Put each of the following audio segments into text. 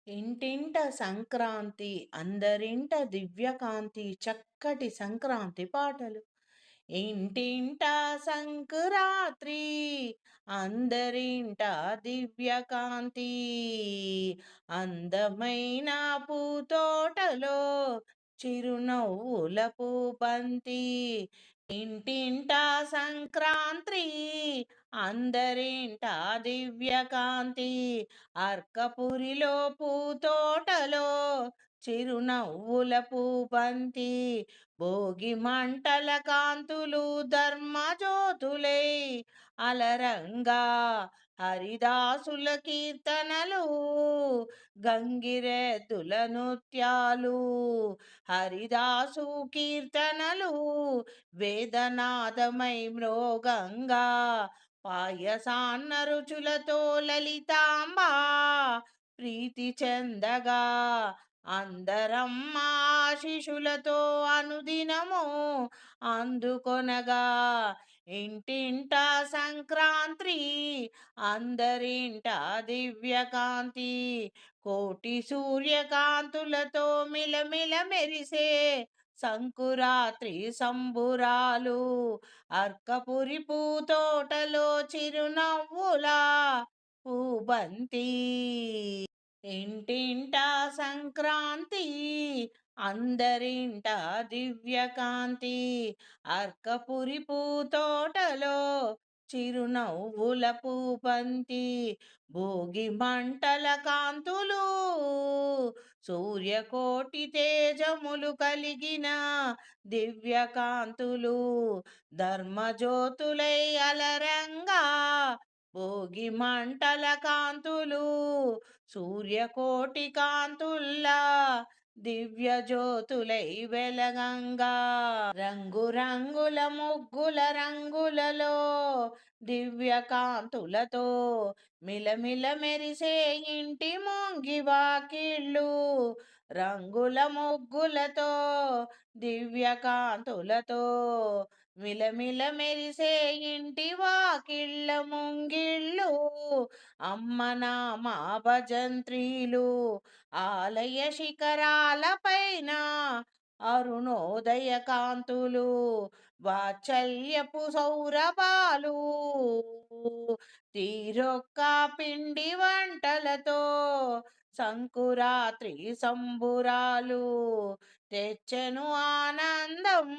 ఇంటింట సంక్రాంతి అందరింట దివ్యకాంతి చక్కటి సంక్రాంతి పాటలు. ఇంటింట సంకురాత్రి అందరింట దివ్యకాంతి. అందమైన పూతోటలో చిరునవ్వుల పూబంతి. ఇంటింట సంక్రాంతి అందరింట దివ్యకాంతి. అర్కపురిలో పూతోటలో చిరునవ్వుల పూబంతి. భోగి మంటల కాంతులు ధర్మజ్యోతులై అలరంగా. హరిదాసుల కీర్తనలు గంగిరెద్దుల నృత్యాలు. హరిదాసు కీర్తనలు వేదనాదమై మ్రోగంగా. పాయసాన్న రుచులతో లలితాంబ ప్రీతి చెందగా. అందరం ఆశీషులతో అనుదినము అందుకొనగా. ఇంటింట సంక్రాంతి అందరింట దివ్యకాంతి. కోటి సూర్యకాంతులతో మిలమిల మెరిసే సంకురాత్రి సంబురాలు. అర్కపురి పూతోటలో చిరునవ్వుల పూబంతి. ఇంటింటా సంక్రాంతి అందరింట దివ్యకాంతి. అర్కపురి పూతోటలో చిరునవ్వుల పూబంతి. భోగి మంటల కాంతులు సూర్యకోటి తేజములు కలిగిన దివ్యకాంతులు. ధర్మజ్యోతులై అలరంగా. భోగి మంటల కాంతులు సూర్యకోటి కాంతుల్లా దివ్య జ్యోతులై వెలగంగా. రంగురంగుల ముగ్గుల రంగులలో దివ్య కాంతులతో మిలమిల మెరిసే ఇంటి ముంగి వాకిళ్ళు. రంగుల ముగ్గులతో దివ్య కాంతులతో మిలమిల మెరిసే ఇంటి వాకిళ్ళ ముంగిళ్ళు. అమ్మ నామ భజంత్రీలు ఆలయ శిఖరాలపైన అరుణోదయ కాంతులు. వాత్సల్యపు సౌరభాలు తీరొక్క పిండి వంటలతో సంకురాత్రి సంబురాలు. తెచ్చెను ఆనందం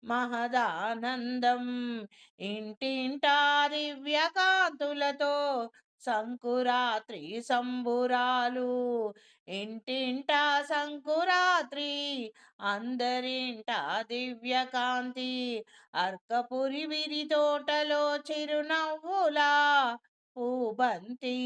మహదానందం. ఇంటింటా దివ్యకాంతులతో సంకురాత్రి సంబురాలు. ఇంటింటా సంకురాత్రి అందరింట దివ్యకాంతి. అర్కపురి విరి తోటలో చిరునవ్వుల పూబంతి.